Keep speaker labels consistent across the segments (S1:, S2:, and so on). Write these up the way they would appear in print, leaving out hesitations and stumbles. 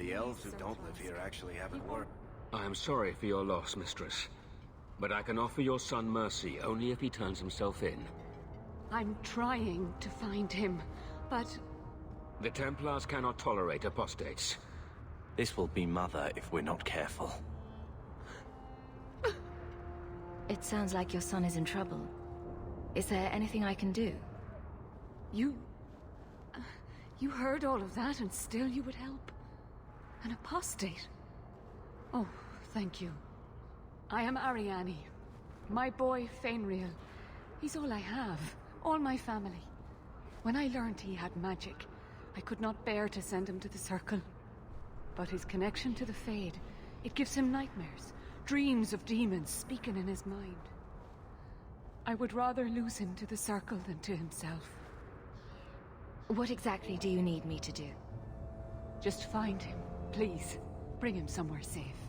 S1: The elves who don't live here actually have it worse.
S2: I am sorry for your loss, mistress. But I can offer your son mercy only if he turns himself in.
S3: I'm trying to find him, but...
S2: The Templars cannot tolerate apostates.
S1: This will be Mother if we're not careful.
S4: It sounds like your son is in trouble. Is there anything I can do?
S3: You heard all of that and still you would help? An apostate? Oh, thank you. I am Ariane. My boy, Fainriel. He's all I have. All my family. When I learned he had magic, I could not bear to send him to the Circle. But his connection to the Fade, it gives him nightmares. Dreams of demons speaking in his mind. I would rather lose him to the Circle than to himself.
S4: What exactly do you need me to do?
S3: Just find him, please. Bring him somewhere safe.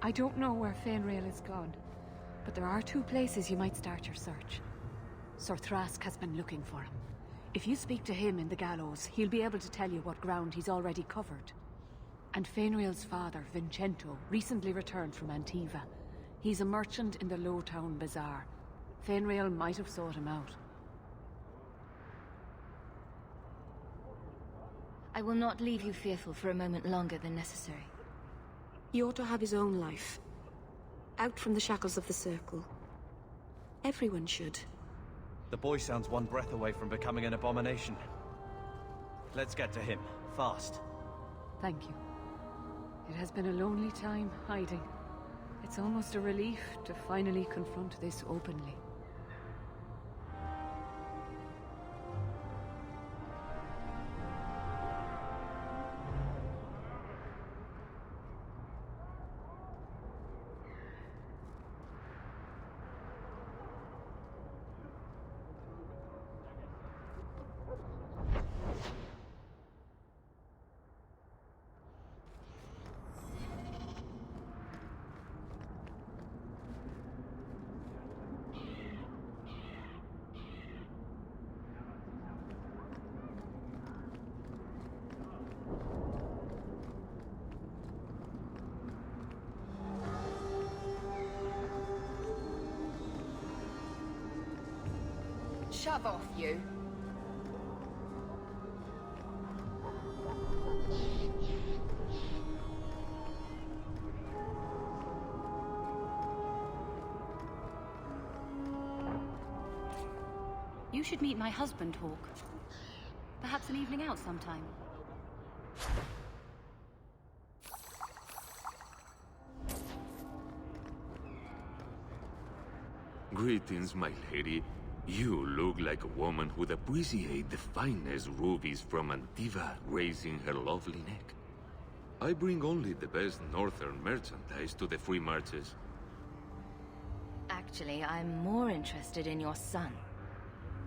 S3: I don't know where Fainriel is gone, but there are 2 places you might start your search. Sir Thrask has been looking for him. If you speak to him in the gallows, he'll be able to tell you what ground he's already covered. And Fainriel's father, Vincento, recently returned from Antiva. He's a merchant in the Lowtown Bazaar. Fainriel might have sought him out.
S4: I will not leave you fearful for a moment longer than necessary.
S5: He ought to have his own life. Out from the shackles of the Circle. Everyone should.
S1: The boy sounds one breath away from becoming an abomination. Let's get to him, fast.
S3: Thank you. It has been a lonely time hiding. It's almost a relief to finally confront this openly.
S6: Shove off, you.
S7: You should meet my husband, Hawk. Perhaps an evening out sometime.
S8: Greetings, my lady. You look like a woman who'd appreciate the finest rubies from Antiva raising her lovely neck. I bring only the best northern merchandise to the free marches.
S4: Actually, I'm more interested in your son.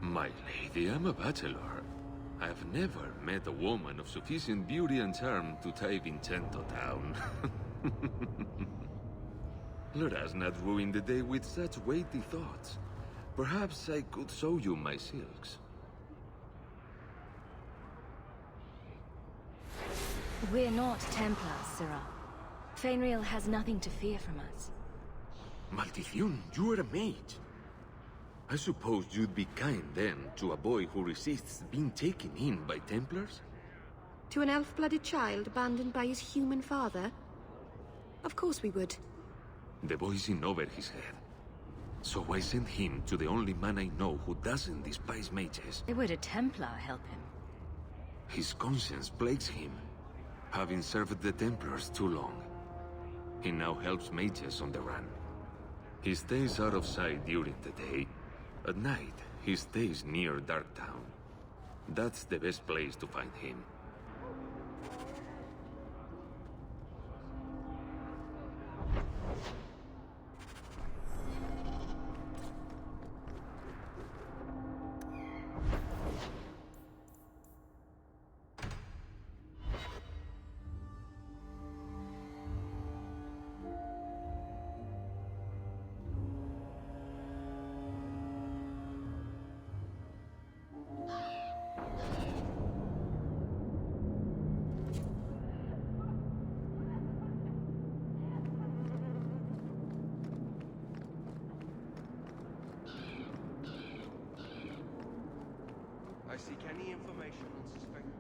S8: My lady, I'm a bachelor. I've never met a woman of sufficient beauty and charm to tie Vincento down. Let us not ruin the day with such weighty thoughts. Perhaps I could show you my silks.
S4: We're not Templars, Sirrah. Fainriel has nothing to fear from us.
S8: Maldición, you are a mage. I suppose you'd be kind then to a boy who resists being taken in by Templars?
S5: To an elf-blooded child abandoned by his human father? Of course we would.
S8: The boy's in over his head. So I sent him to the only man I know who doesn't despise mages.
S4: Would a Templar help him?
S8: His conscience plagues him, having served the Templars too long. He now helps mages on the run. He stays out of sight during the day. At night, he stays near Darktown. That's the best place to find him.
S9: I seek any information on suspected...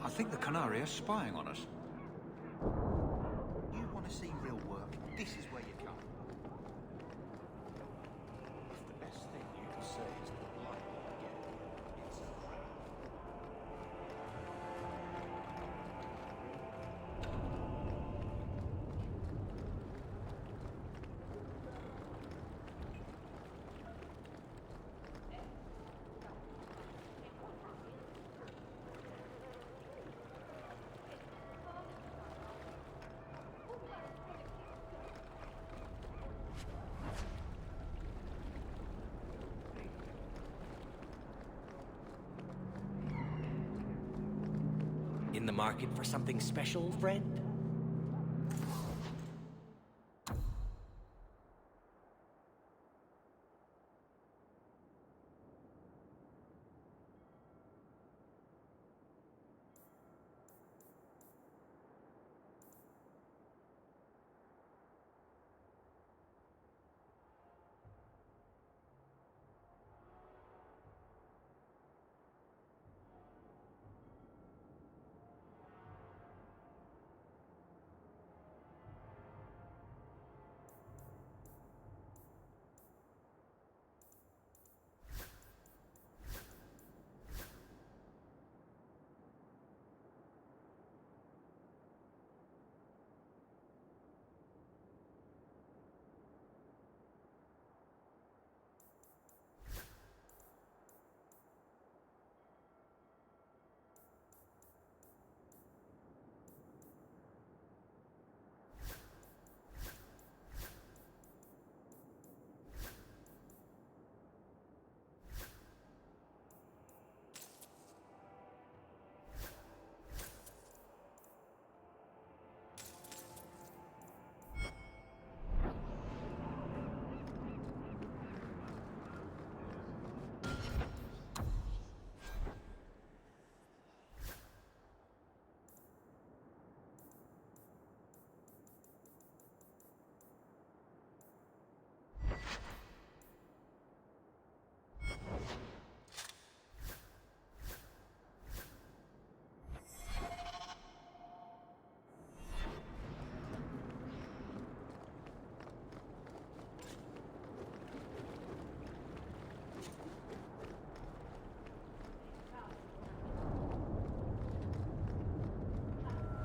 S10: I think the Canary are spying on us.
S11: You want to see real work? This is where you come. If the best thing you can say is the light again, it's a crap.
S12: In the market for something special, friend?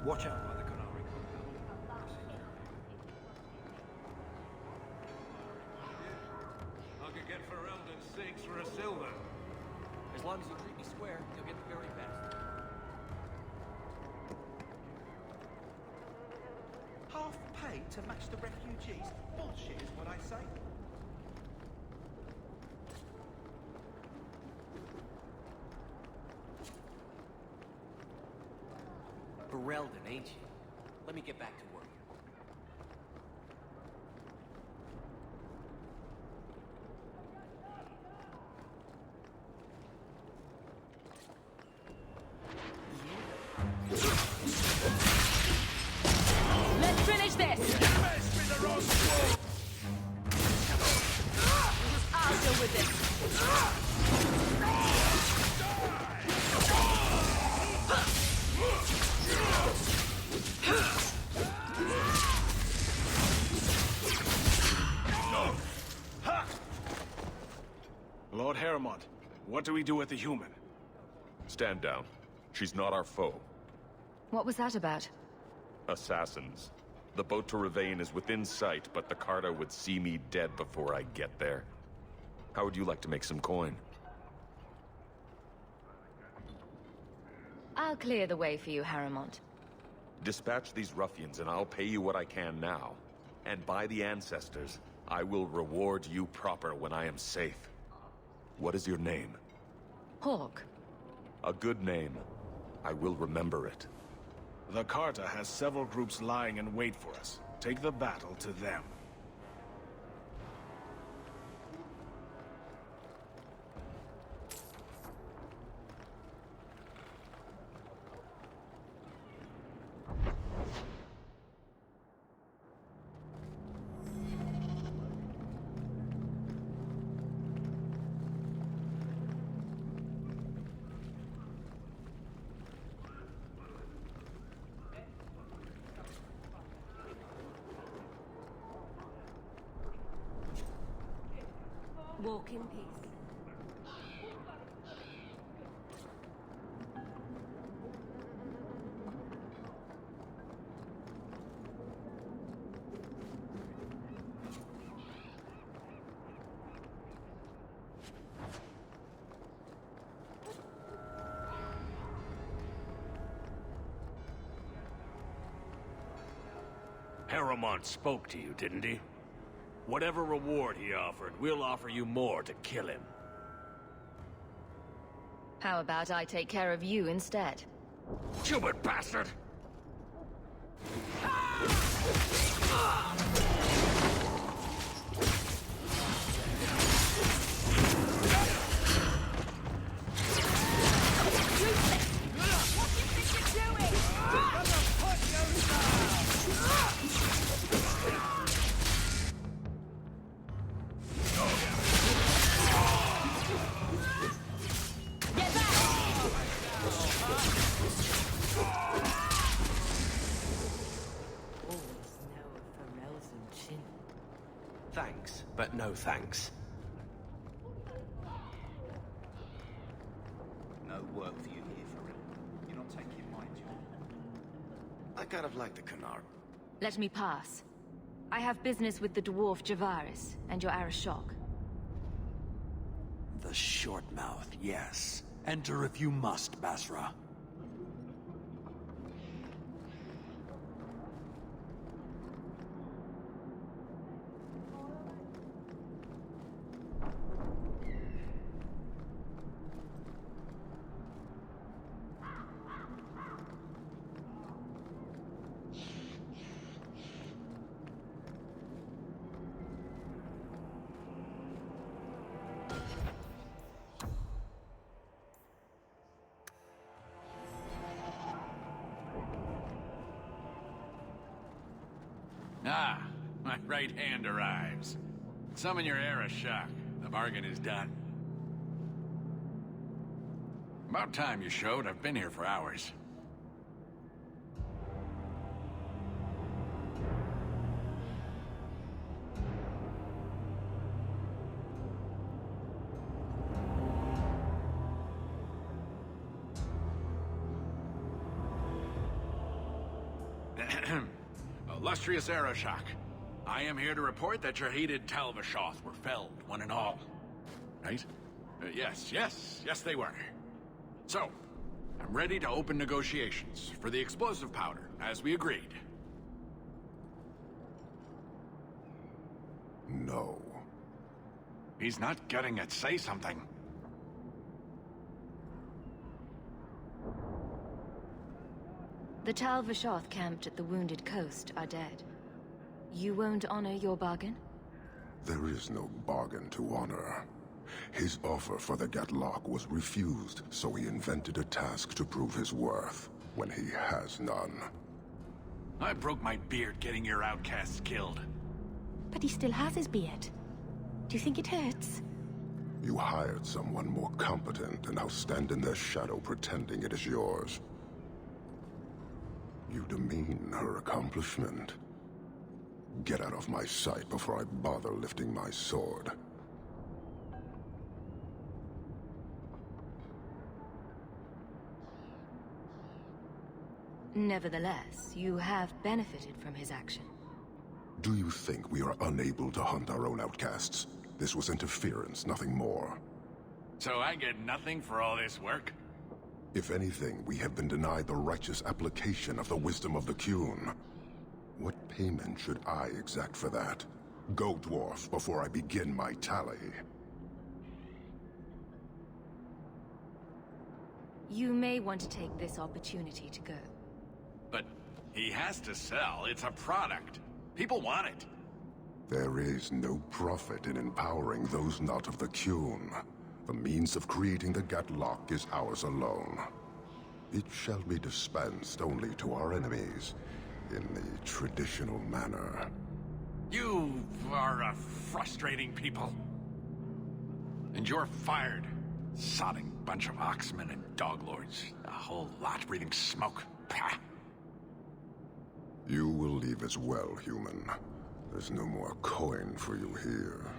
S10: Watch out by the Canary.
S2: I could get Ferelden 6 for a silver.
S12: As long as you treat me square, you'll get the very best.
S11: Half pay to match the refugees? Bullshit is what I say.
S12: Ferelden, ain't you? Let me get back to work.
S3: Let's finish this! I'll deal with this.
S13: Lord Heremont, what do we do with the human?
S14: Stand down. She's not our foe.
S4: What was that about?
S14: Assassins. The boat to Ravain is within sight, but the Carta would see me dead before I get there. How would you like to make some coin?
S4: I'll clear the way for you, Harrowmont.
S14: Dispatch these ruffians and I'll pay you what I can now. And by the ancestors, I will reward you proper when I am safe. What is your name?
S4: Hawke.
S14: A good name. I will remember it.
S13: The Carta has several groups lying in wait for us. Take the battle to them.
S5: Walk in peace.
S11: Harrowmont spoke to you, didn't he? Whatever reward he offered, we'll offer you more to kill him.
S4: How about I take care of you instead?
S11: Stupid bastard!
S12: Thanks, but no thanks.
S10: No work for you here, for real. You're not taking my job.
S12: I kind of like the Canard.
S4: Let me pass. I have business with the dwarf Javaris and your Arashok.
S15: The short mouth, yes. Enter if you must, Basra.
S16: Ah, my right hand arrives. Summon your Arashok. The bargain is done. About time you showed. I've been here for hours. Illustrious Arashok, I am here to report that your hated Tal-Vashoth were felled, one and all. Right? Yes, they were. So, I'm ready to open negotiations for the explosive powder, as we agreed.
S17: No.
S16: He's not getting it. Say something.
S4: The Tal-Vashoth camped at the Wounded Coast are dead. You won't honor your bargain?
S17: There is no bargain to honor. His offer for the Gatlock was refused, so he invented a task to prove his worth, when he has none.
S16: I broke my beard getting your outcasts killed.
S5: But he still has his beard. Do you think it hurts?
S17: You hired someone more competent, and now stand in their shadow pretending it is yours. You demean her accomplishment. Get out of my sight before I bother lifting my sword.
S4: Nevertheless, you have benefited from his action.
S17: Do you think we are unable to hunt our own outcasts? This was interference, nothing more.
S16: So I get nothing for all this work?
S17: If anything, we have been denied the righteous application of the wisdom of the Qun. What payment should I exact for that? Go, dwarf, before I begin my tally.
S4: You may want to take this opportunity to go.
S16: But he has to sell. It's a product. People want it.
S17: There is no profit in empowering those not of the Qun. The means of creating the Gatlock is ours alone. It shall be dispensed only to our enemies, in the traditional manner.
S16: You are a frustrating people. And you're fired. Sodding bunch of oxmen and doglords. A whole lot breathing smoke. Pah.
S17: You will leave as well, human. There's no more coin for you here.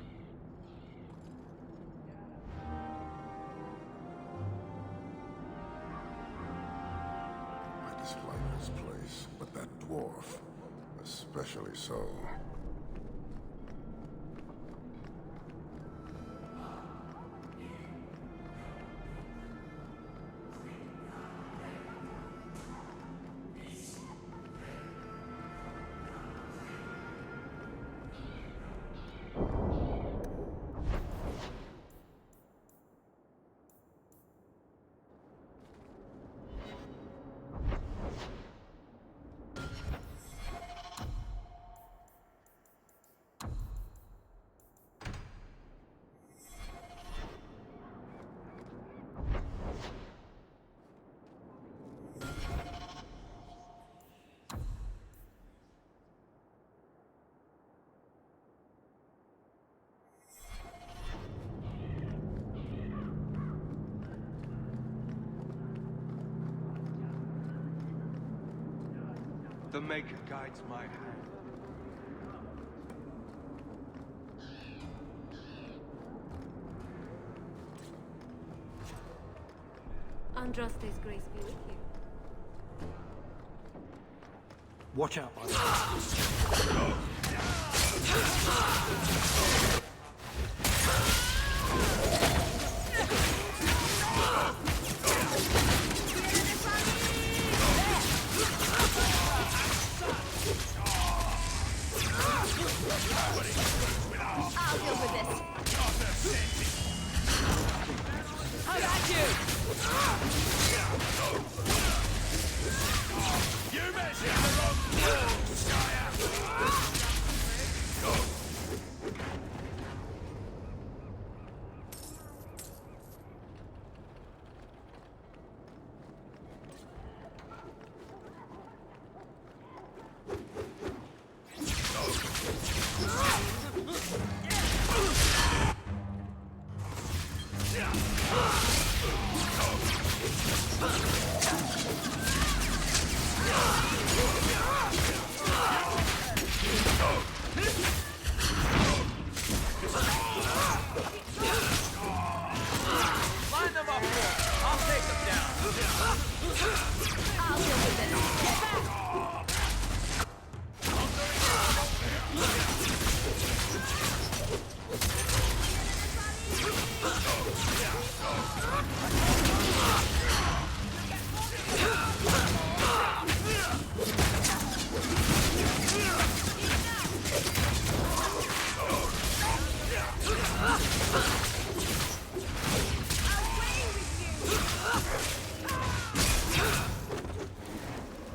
S17: Especially so.
S9: The Maker guides my hand.
S5: Andraste's grace be with you.
S15: Watch out, by the
S6: I'll deal with this.
S12: I got you!
S11: You mentioned the wrong
S12: Line them up here. I'll take them down.
S6: I'll deal with this. Get back!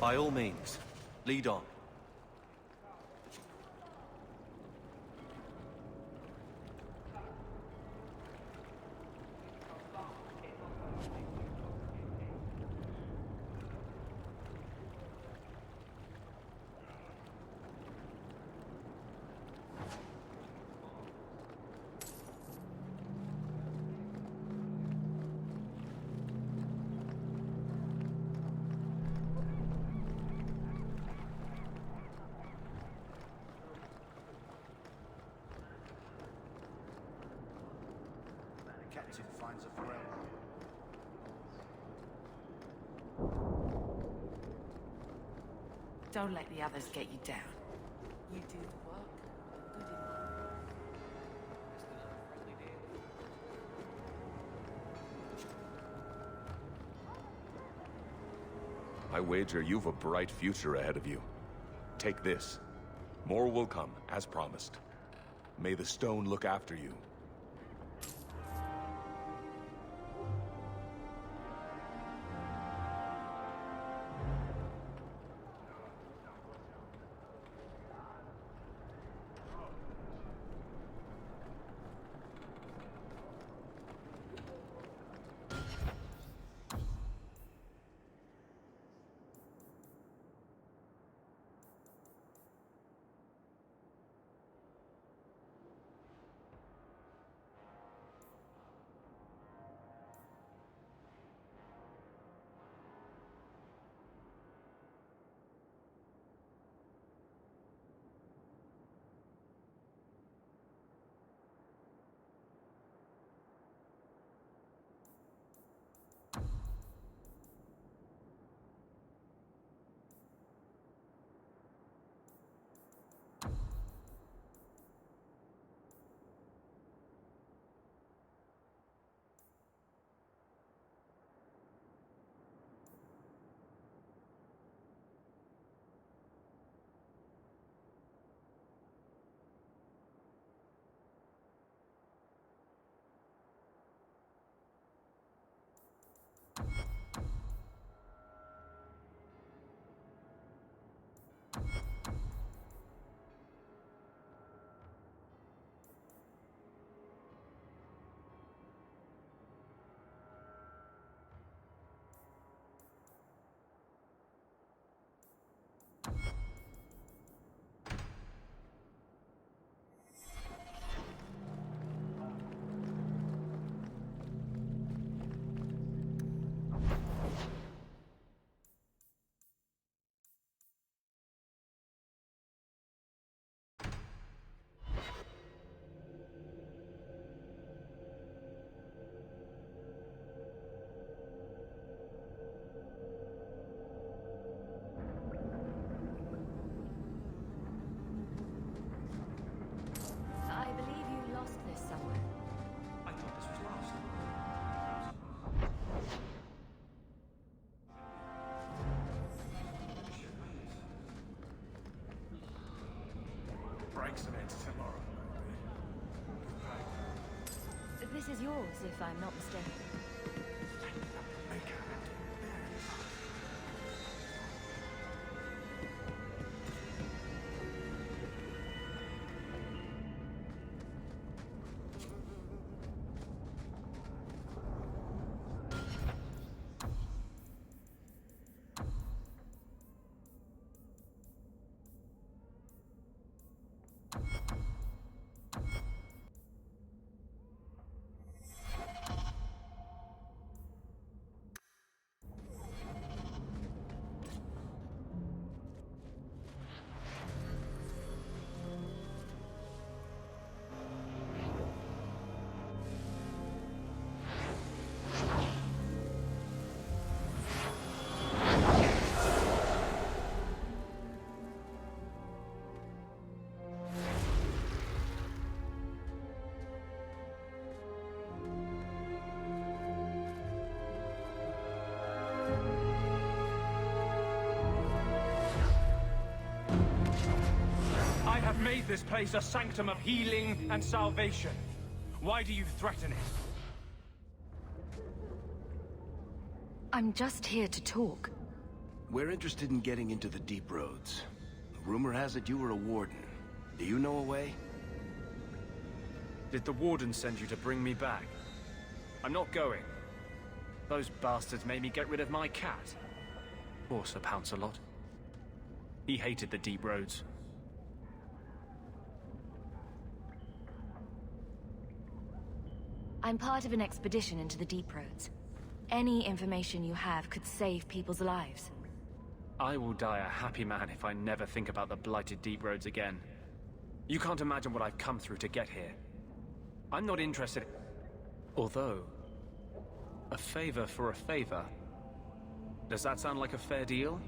S1: By all means, lead on.
S10: Captain finds a Pharrell.
S12: Don't let the others get you down. You do the work. Good enough.
S14: I wager you've a bright future ahead of you. Take this. More will come, as promised. May the stone look after you.
S13: accident tomorrow.
S4: This is yours, if I'm not mistaken.
S18: I have made this place a sanctum of healing and salvation. Why do you threaten it?
S4: I'm just here to talk.
S15: We're interested in getting into the Deep Roads. Rumor has it you were a warden. Do you know a way?
S18: Did the Warden send you to bring me back? I'm not going. Those bastards made me get rid of my cat. Poor Sir Pouncelot. He hated the Deep Roads.
S4: I'm part of an expedition into the Deep Roads. Any information you have could save people's lives.
S18: I will die a happy man if I never think about the blighted Deep Roads again. You can't imagine what I've come through to get here. I'm not interested... Although... a favor for a favor. Does that sound like a fair deal?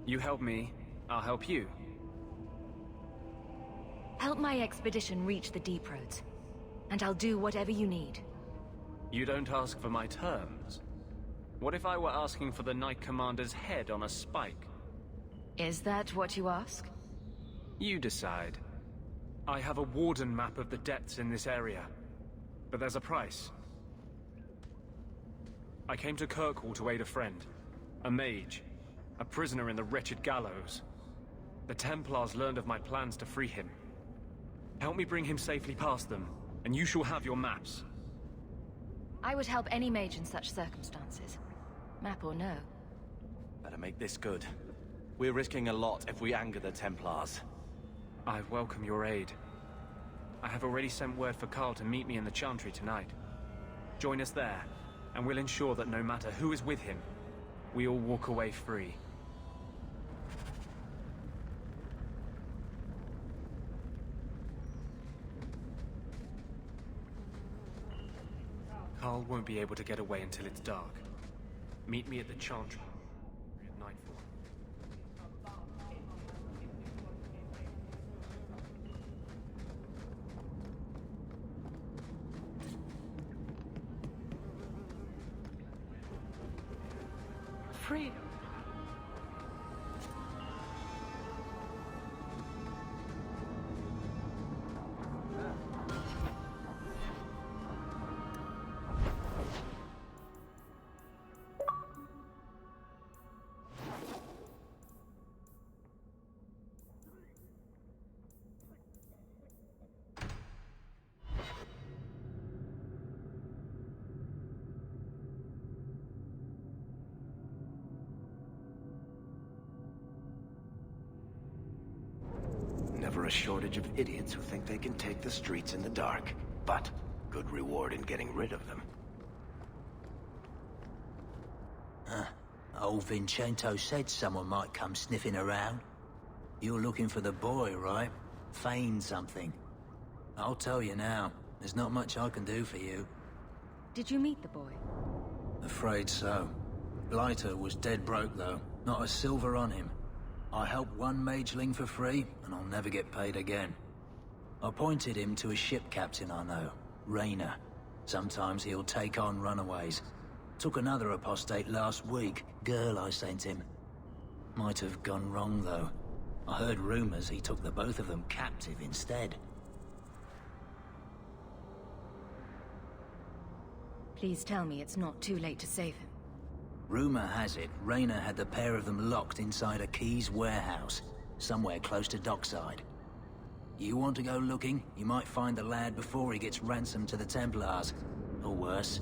S18: You help me, I'll help you.
S4: Help my expedition reach the Deep Roads, and I'll do whatever you need.
S18: You don't ask for my terms. What if I were asking for the Knight Commander's head on a spike?
S4: Is that what you ask?
S18: You decide. I have a Warden map of the depths in this area, but there's a price. I came to Kirkwall to aid a friend, a mage, a prisoner in the wretched gallows. The Templars learned of my plans to free him. Help me bring him safely past them, and you shall have your maps.
S4: I would help any mage in such circumstances. Map or no.
S1: Better make this good. We're risking a lot if we anger the Templars.
S18: I welcome your aid. I have already sent word for Carl to meet me in the Chantry tonight. Join us there, and we'll ensure that no matter who is with him, we all walk away free. Carl won't be able to get away until it's dark. Meet me at the Chantry at nightfall.
S12: Freedom.
S15: Never a shortage of idiots who think they can take the streets in the dark, but good reward in getting rid of them.
S19: Old Vincento said someone might come sniffing around. You're looking for the boy, right? Feign something. I'll tell you now, there's not much I can do for you.
S4: Did you meet the boy?
S19: Afraid so. Blighter was dead broke, though. Not a silver on him. I helped one mageling for free, and I'll never get paid again. I pointed him to a ship captain I know, Rayner. Sometimes he'll take on runaways. Took another apostate last week, girl I sent him. Might have gone wrong, though. I heard rumors he took the both of them captive instead.
S4: Please tell me it's not too late to save him.
S19: Rumor has it, Rayna had the pair of them locked inside a Keys warehouse, somewhere close to Dockside. You want to go looking? You might find the lad before he gets ransomed to the Templars. Or worse.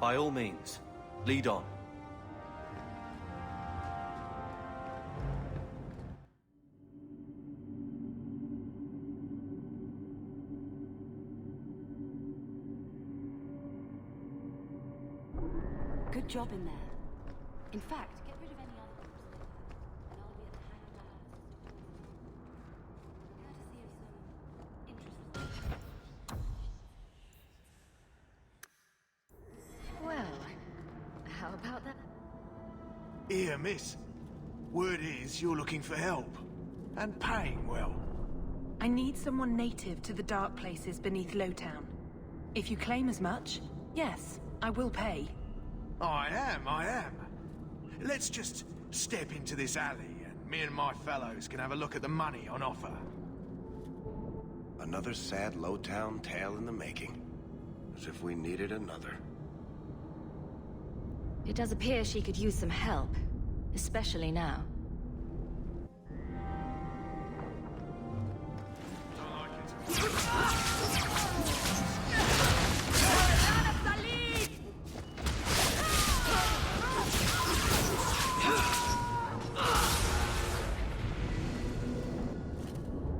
S1: By all means, lead on.
S7: Good job in there. In fact, get rid of any other groups and I'll be at the Hangman's courtesy of some
S4: Well, how about that?
S10: Here, miss. Word is you're looking for help. And paying well.
S12: I need someone native to the dark places beneath Lowtown. If you claim as much, yes, I will pay.
S10: I am. Let's just step into this alley and me and my fellows can have a look at the money on offer.
S15: Another sad Lowtown tale in the making. As if we needed another.
S4: It does appear she could use some help, especially now.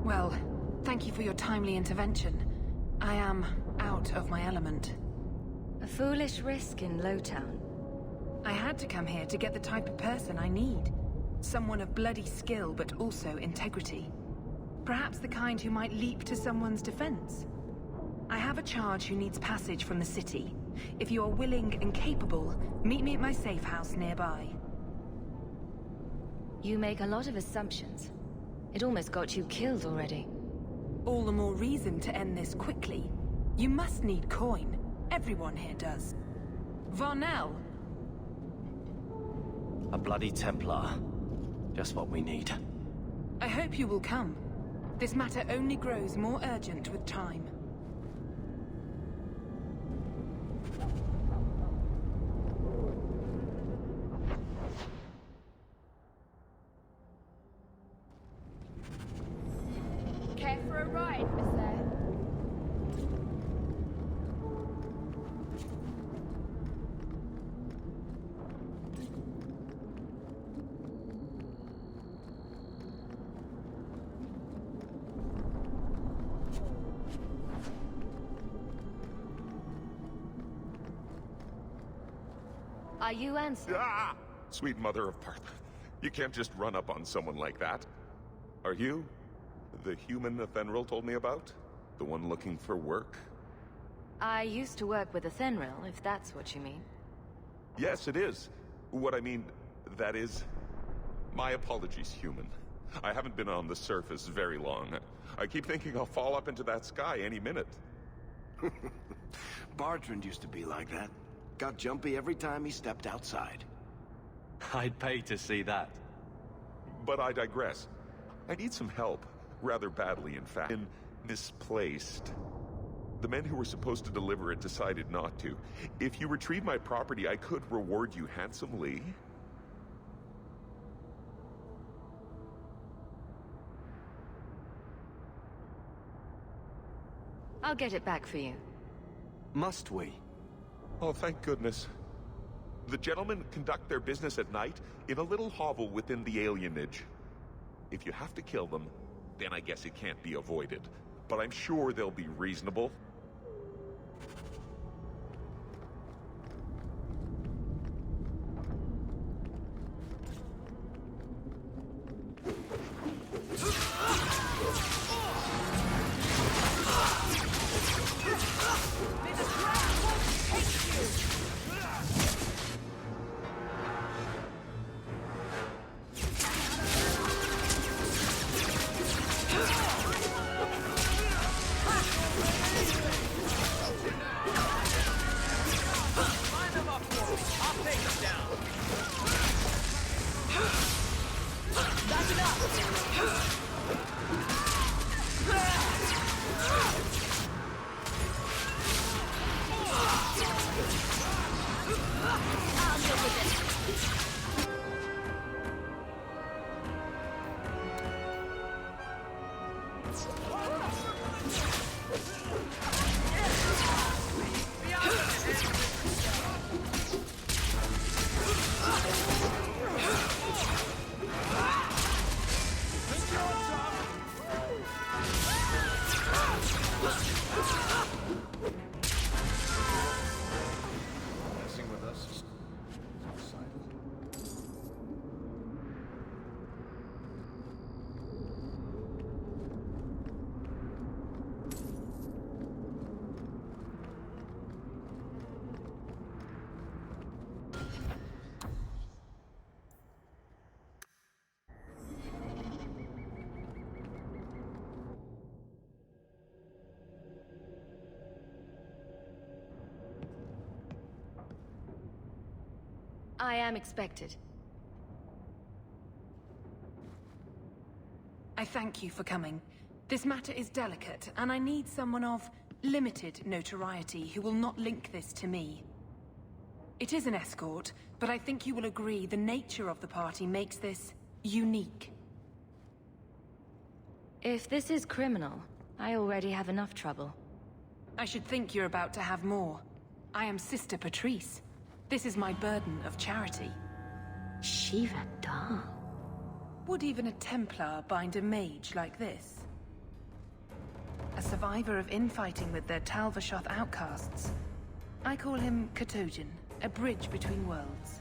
S12: Well, thank you for your timely intervention. I am out of my element.
S4: A foolish risk in Lowtown.
S12: I had to come here to get the type of person I need. Someone of bloody skill, but also integrity. Perhaps the kind who might leap to someone's defense. I have a charge who needs passage from the city. If you are willing and capable, meet me at my safe house nearby.
S4: You make a lot of assumptions. It almost got you killed already.
S12: All the more reason to end this quickly. You must need coin. Everyone here does. Varnell!
S1: A bloody Templar. Just what we need.
S12: I hope you will come. This matter only grows more urgent with time.
S6: Care for a ride, Miss Eyre?
S4: Are you Ansel?
S14: Ah! Sweet mother of Partha. You can't just run up on someone like that. Are you the human Athenril told me about? The one looking for work?
S4: I used to work with Athenril, if that's what you mean.
S14: Yes, it is. What I mean, that is... My apologies, human. I haven't been on the surface very long. I keep thinking I'll fall up into that sky any minute.
S15: Bartrand used to be like that. Got jumpy every time he stepped outside.
S1: I'd pay to see that.
S14: But I digress. I need some help. Rather badly, in fact. Been misplaced. The men who were supposed to deliver it decided not to. If you retrieve my property, I could reward you handsomely.
S4: I'll get it back for you.
S1: Must we?
S14: Oh, thank goodness. The gentlemen conduct their business at night in a little hovel within the alienage. If you have to kill them, then I guess it can't be avoided. But I'm sure they'll be reasonable.
S4: I am expected.
S12: I thank you for coming. This matter is delicate, and I need someone of limited notoriety who will not link this to me. It is an escort, but I think you will agree the nature of the party makes this unique.
S4: If this is criminal, I already have enough trouble.
S12: I should think you're about to have more. I am Sister Patrice. This is my burden of charity.
S5: Shiva Dal.
S12: Would even a Templar bind a mage like this? A survivor of infighting with their Tal Vashoth outcasts. I call him Katojan, a bridge between worlds.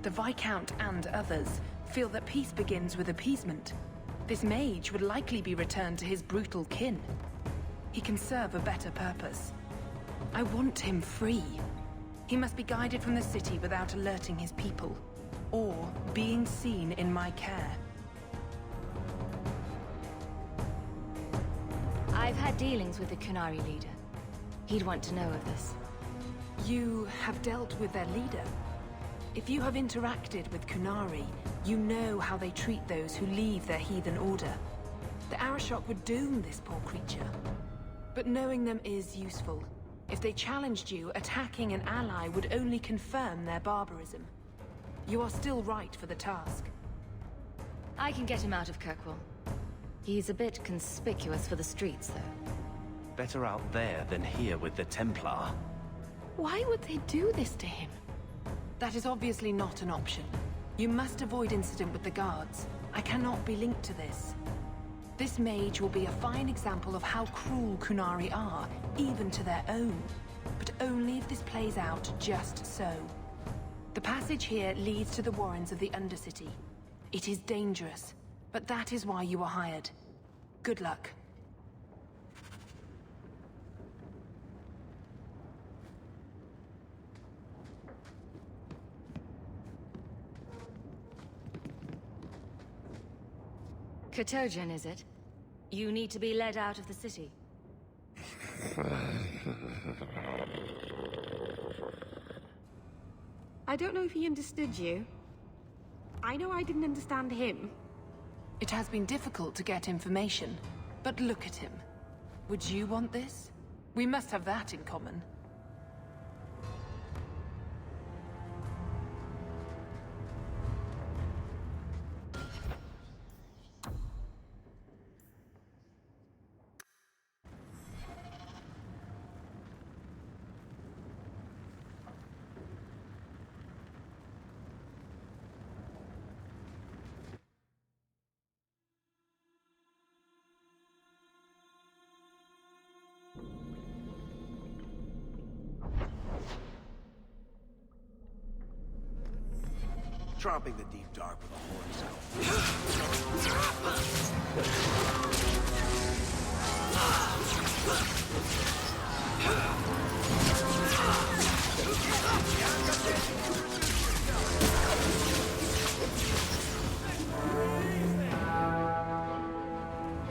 S12: The Viscount and others feel that peace begins with appeasement. This mage would likely be returned to his brutal kin. He can serve a better purpose. I want him free. He must be guided from the city without alerting his people, or being seen in my care.
S4: I've had dealings with the Qunari leader. He'd want to know of this.
S12: You have dealt with their leader. If you have interacted with Kunari, you know how they treat those who leave their heathen order. The Arashok would doom this poor creature. But knowing them is useful. If they challenged you, attacking an ally would only confirm their barbarism. You are still right for the task.
S4: I can get him out of Kirkwall. He's a bit conspicuous for the streets, though.
S1: Better out there than here with the Templar.
S5: Why would they do this to him?
S12: That is obviously not an option. You must avoid incident with the guards. I cannot be linked to this. This mage will be a fine example of how cruel Kunari are, even to their own. But only if this plays out just so. The passage here leads to the warrens of the Undercity. It is dangerous, but that is why you were hired. Good luck.
S4: Katojan, is it? You need to be led out of the city.
S5: I don't know if he understood you. I know I didn't understand him.
S12: It has been difficult to get information, but look at him. Would you want this? We must have that in common.
S15: Tromping the deep dark with a horn's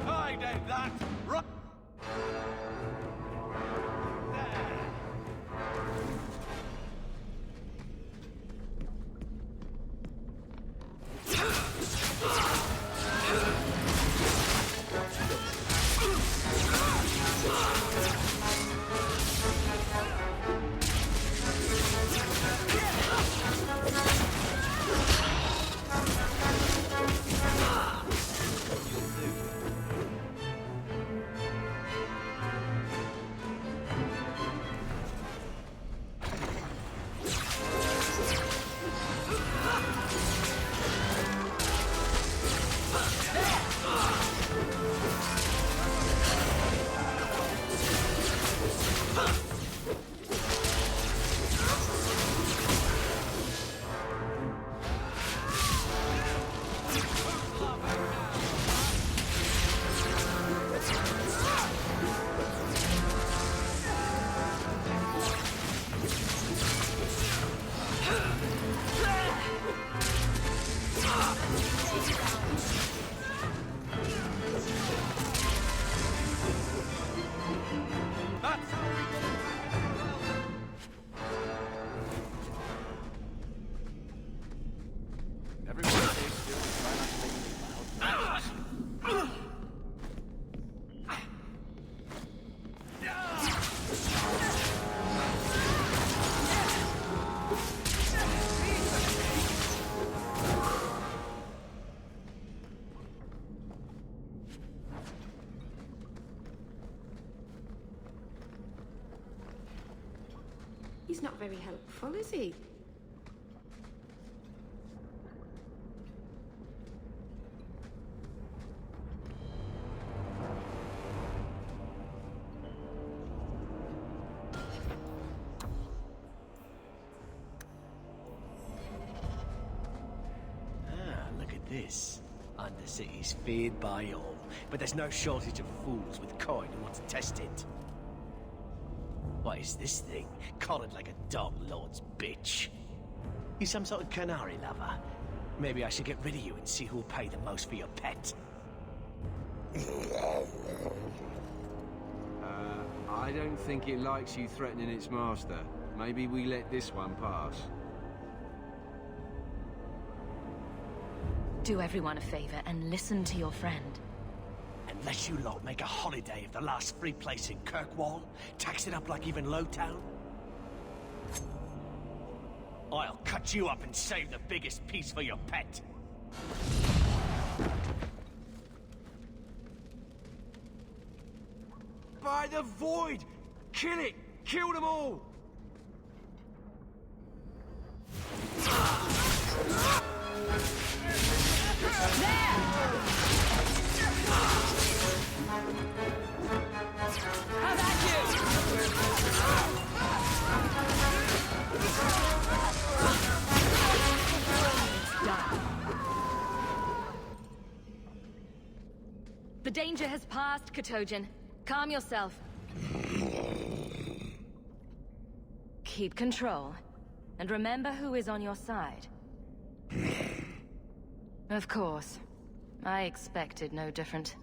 S1: I did that! Right!
S5: He's not very helpful, is he?
S20: Look at this. Undercity's feared by all, but there's no shortage of fools with coin who want to test it. What is this thing? Collared like a dog lord's bitch. You some sort of canary lover? Maybe I should get rid of you and see who'll pay the most for your pet.
S2: I don't think it likes you threatening its master. Maybe we let this one pass.
S4: Do everyone a favor and listen to your friend.
S20: Unless you lot make a holiday of the last free place in Kirkwall, tax it up like even Lowtown, I'll cut you up and save the biggest piece for your pet.
S2: By the Void! Kill it! Kill them all!
S4: The danger has passed, Katojan. Calm yourself. Keep control. And remember who is on your side. Of course. I expected no different.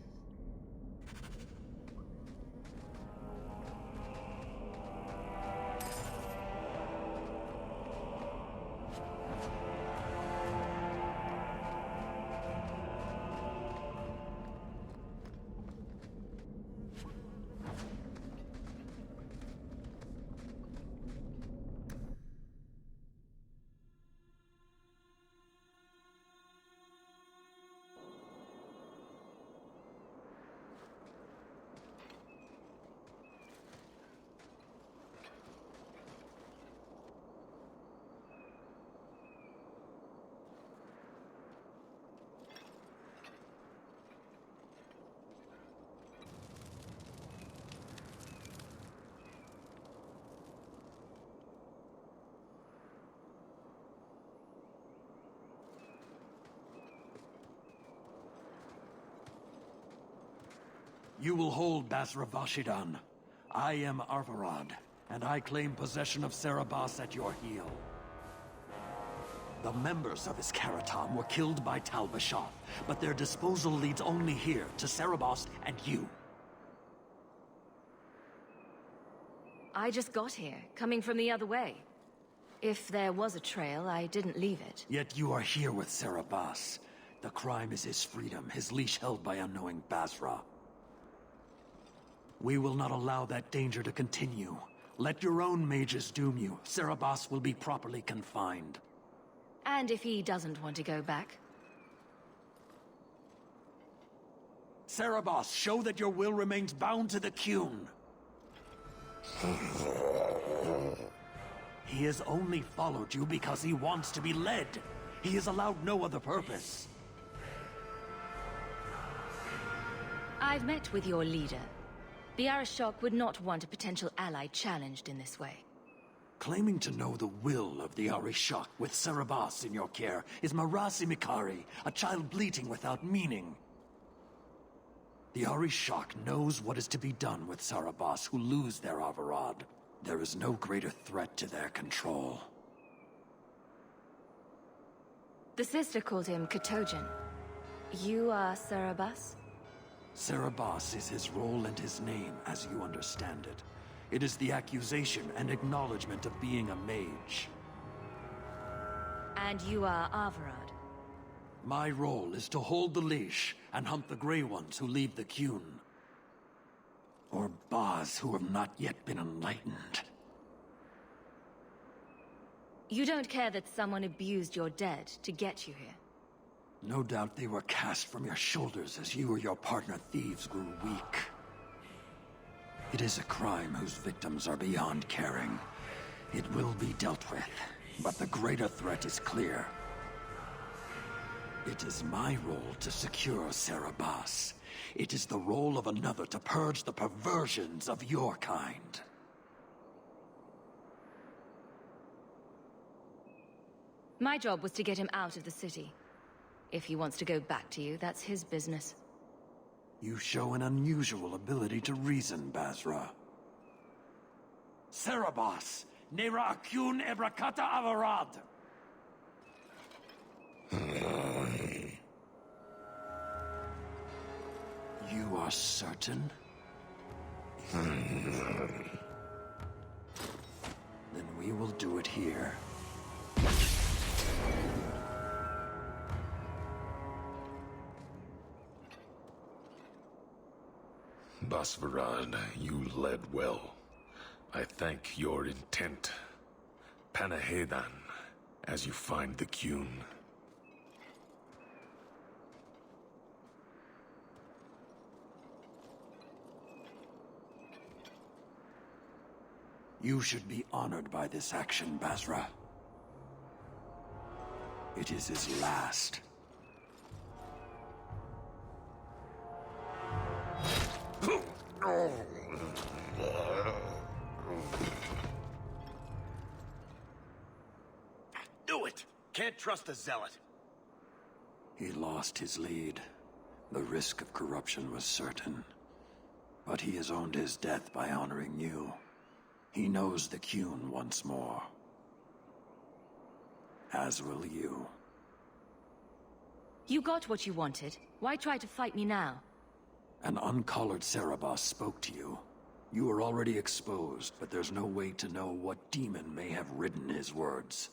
S20: You will hold Basra Vashidan. I am Arvarad, and I claim possession of Serabas at your heel. The members of Iskaratam were killed by Tal Vashoth, but their disposal leads only here, to Serabas and you.
S4: I just got here, coming from the other way. If there was a trail, I didn't leave it.
S20: Yet you are here with Serabas. The crime is his freedom, his leash held by unknowing Basra. We will not allow that danger to continue. Let your own mages doom you. Serabas will be properly confined.
S4: And if he doesn't want to go back?
S20: Serabas, show that your will remains bound to the Qun. He has only followed you because he wants to be led. He has allowed no other purpose.
S4: I've met with your leader. The Arishok would not want a potential ally challenged in this way.
S20: Claiming to know the will of the Arishok with Serabas in your care is Marasi Mikari, a child bleating without meaning. The Arishok knows what is to be done with Serabas who lose their Avarad. There is no greater threat to their control.
S4: The sister called him Katojan. You are Serabas?
S20: Serabas is his role and his name, as you understand it. It is the accusation and acknowledgement of being a mage.
S4: And you are Avarad?
S20: My role is to hold the leash and hunt the Grey Ones who leave the Qun. Or Baz who have not yet been enlightened.
S4: You don't care that someone abused your dead to get you here?
S20: No doubt they were cast from your shoulders as you or your partner thieves grew weak. It is a crime whose victims are beyond caring. It will be dealt with, but the greater threat is clear. It is my role to secure Serabas. It is the role of another to purge the perversions of your kind.
S4: My job was to get him out of the city. If he wants to go back to you, that's his business.
S20: You show an unusual ability to reason, Basra. Serabas! Nera Qun Ebrakata Avarad! You are certain?
S15: Then we will do it here.
S14: Basvarad, you led well. I thank your intent. Panahedan, as you find the Qun.
S15: You should be honored by this action, Basra. It is his last.
S20: Do it! Can't trust a zealot.
S15: He lost his lead. The risk of corruption was certain. But he has owned his death by honoring you. He knows the Qun once more. As will you.
S4: You got what you wanted. Why try to fight me now?
S15: An uncollared Cerebos spoke to you. You were already exposed, but there's no way to know what demon may have written his words.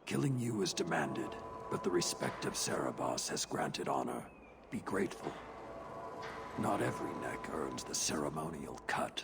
S15: Killing you is demanded, but the respect of Cerebos has granted honor. Be grateful. Not every neck earns the ceremonial cut.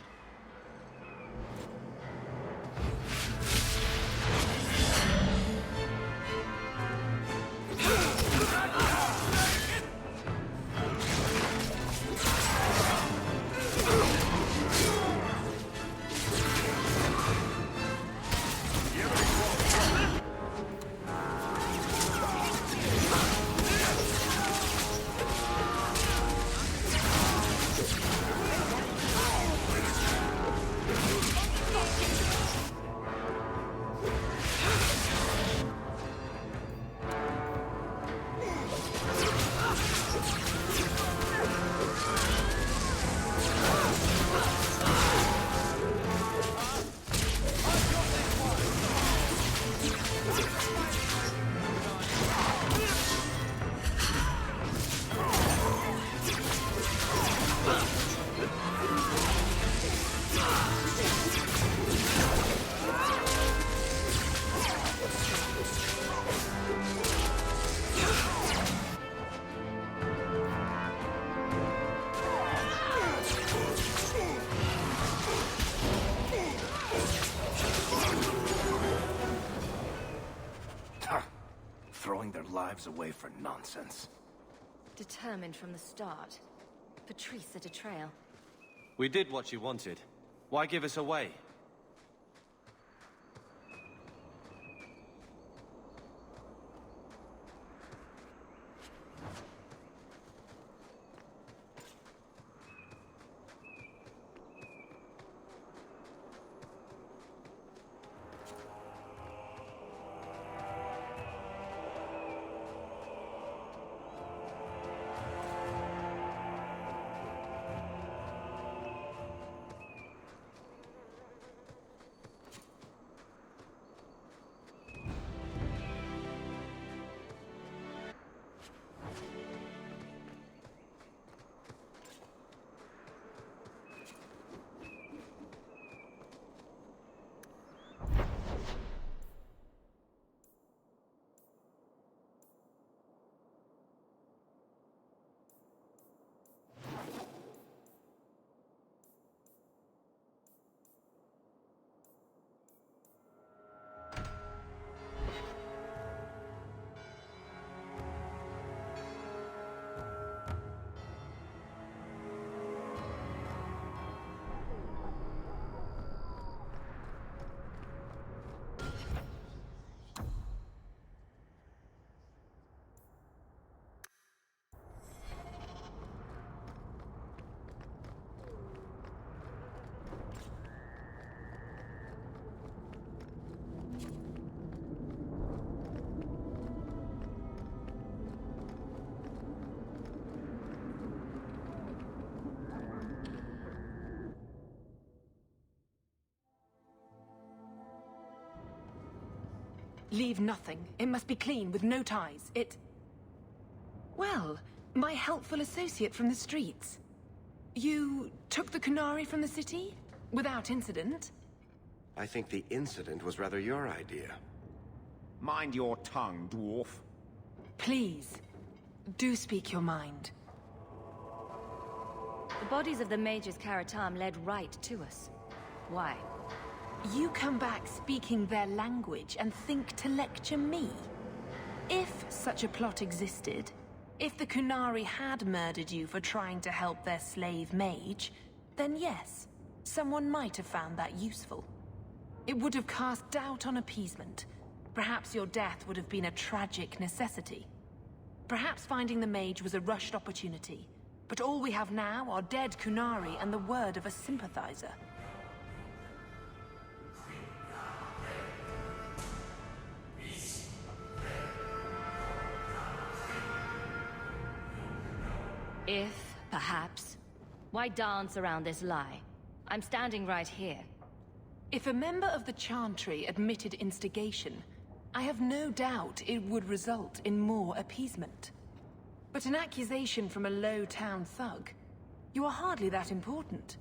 S20: Throwing their lives away for nonsense.
S4: Determined from the start. Patrice at a trail.
S1: We did what you wanted. Why give us away?
S12: Leave nothing. It must be clean, with no ties. Well, my helpful associate from the streets. You took the Kunari from the city? Without incident?
S21: I think the incident was rather your idea.
S22: Mind your tongue, dwarf.
S12: Please, do speak your mind.
S4: The bodies of the mages Karatam led right to us. Why?
S12: You come back speaking their language and think to lecture me? If such a plot existed, if the Kunari had murdered you for trying to help their slave mage, then yes, someone might have found that useful. It would have cast doubt on appeasement. Perhaps your death would have been a tragic necessity. Perhaps finding the mage was a rushed opportunity. But all we have now are dead Kunari and the word of a sympathizer.
S4: If, perhaps. Why dance around this lie? I'm standing right here.
S12: If a member of the Chantry admitted instigation, I have no doubt it would result in more appeasement. But an accusation from a low-town thug? You are hardly that important.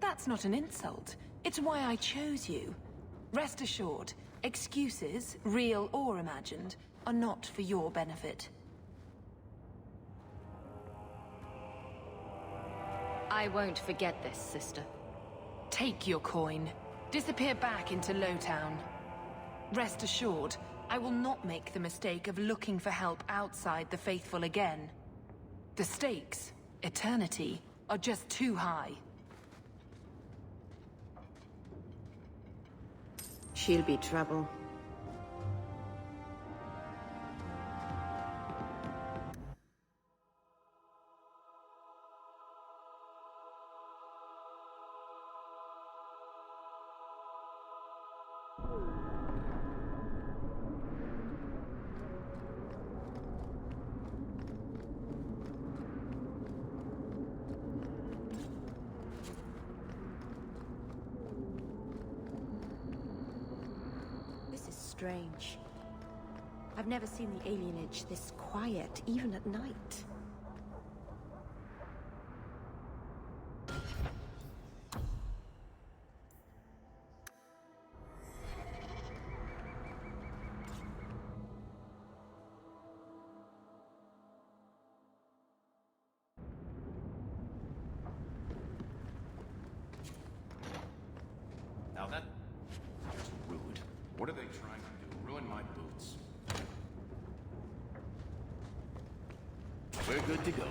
S12: That's not an insult. It's why I chose you. Rest assured, excuses, real or imagined, are not for your benefit.
S4: I won't forget this, sister.
S12: Take your coin. Disappear back into Lowtown. Rest assured, I will not make the mistake of looking for help outside the Faithful again. The stakes, eternity, are just too high.
S5: She'll be trouble. Strange. I've never seen the alienage this quiet, even at night.
S16: Now that's rude. What are they trying to do? Ruin my boots. We're good to go.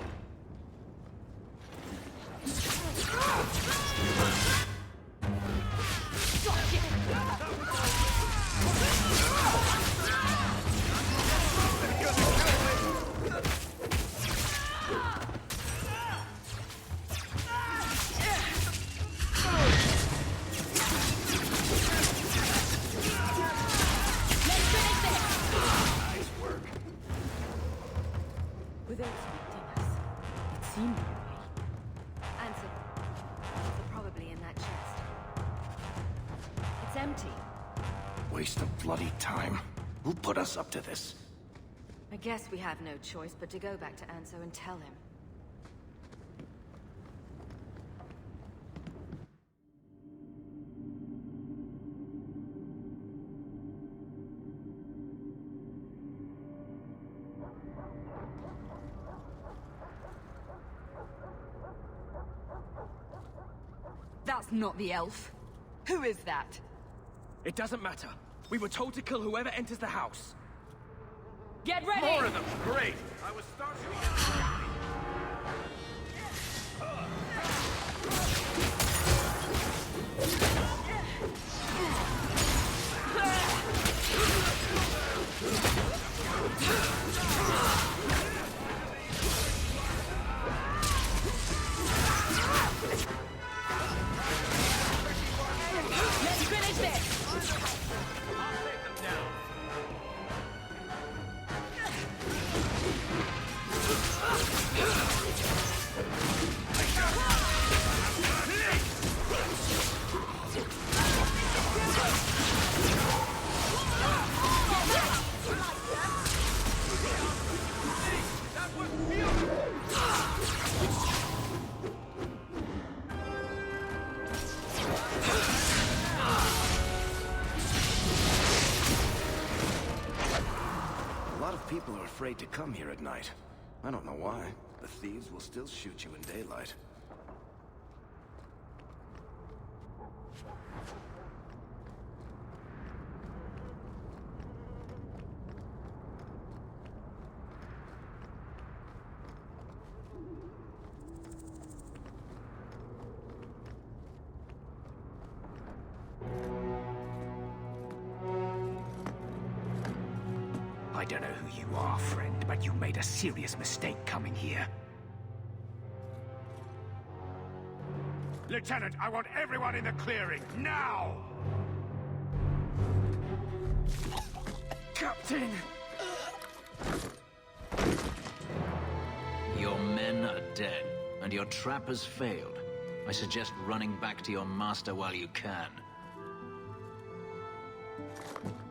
S16: Up to this.
S4: I guess we have no choice but to go back to Anso and tell him.
S12: That's not the elf. Who is that?
S18: It doesn't matter. We were told to kill whoever enters the house.
S12: Get ready!
S16: More of them! Great! I was starting to get...
S12: Let's finish this!
S3: People are afraid to come here at night. I don't know why. The thieves will still shoot you in daylight.
S8: I don't know who you are, friend, but you made a serious mistake coming here.
S23: Lieutenant, I want everyone in the clearing, now!
S8: Captain!
S19: Your men are dead, and your trap has failed. I suggest running back to your master while you can.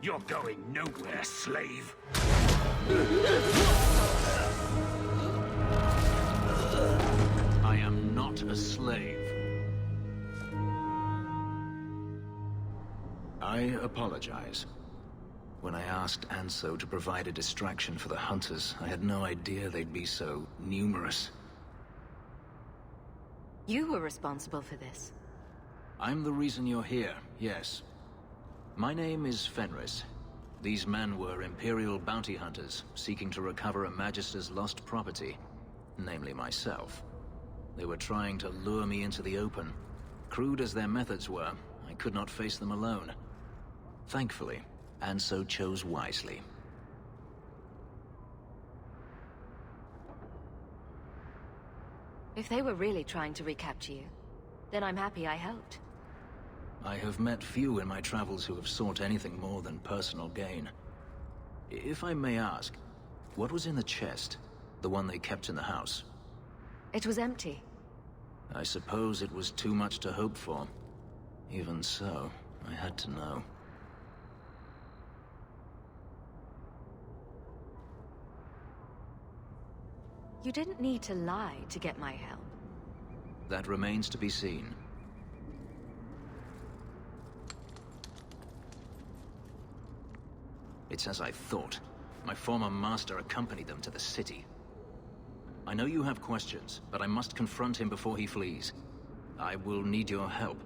S8: You're going nowhere, slave!
S19: I am not a slave. I apologize. When I asked Anso to provide a distraction for the hunters, I had no idea they'd be so numerous.
S4: You were responsible for this.
S19: I'm the reason you're here, yes. My name is Fenris. These men were Imperial bounty hunters, seeking to recover a Magister's lost property, namely myself. They were trying to lure me into the open. Crude as their methods were, I could not face them alone. Thankfully, Anso chose wisely.
S4: If they were really trying to recapture you, then I'm happy I helped.
S19: I have met few in my travels who have sought anything more than personal gain. If I may ask, what was in the chest? The one they kept in the house?
S4: It was empty.
S19: I suppose it was too much to hope for. Even so, I had to know.
S4: You didn't need to lie to get my help.
S19: That remains to be seen. It's as I thought. My former master accompanied them to the city. I know you have questions, but I must confront him before he flees. I will need your help.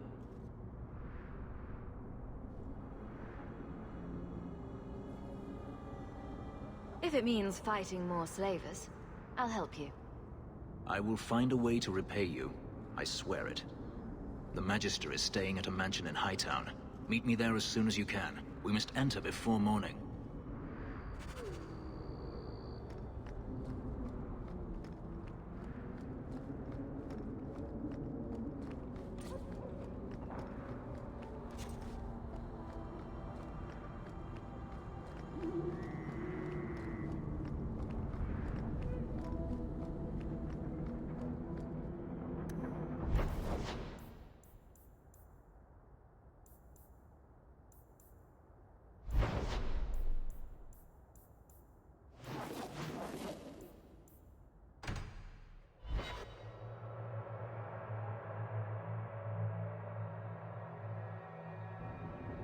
S4: If it means fighting more slavers, I'll help you.
S19: I will find a way to repay you. I swear it. The Magister is staying at a mansion in Hightown. Meet me there as soon as you can. We must enter before morning.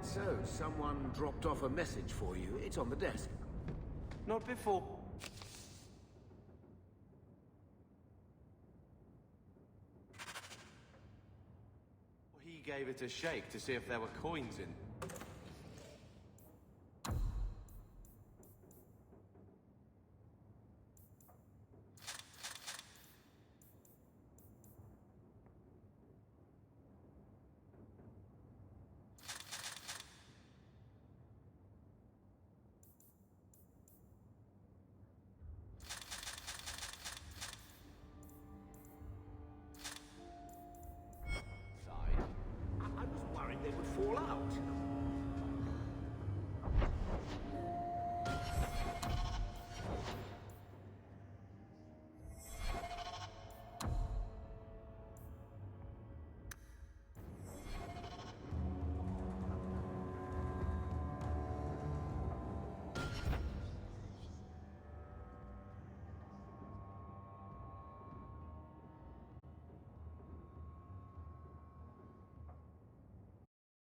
S2: So, someone dropped off a message for you. It's on the desk.
S1: Not before. He gave it a shake to see if there were coins in.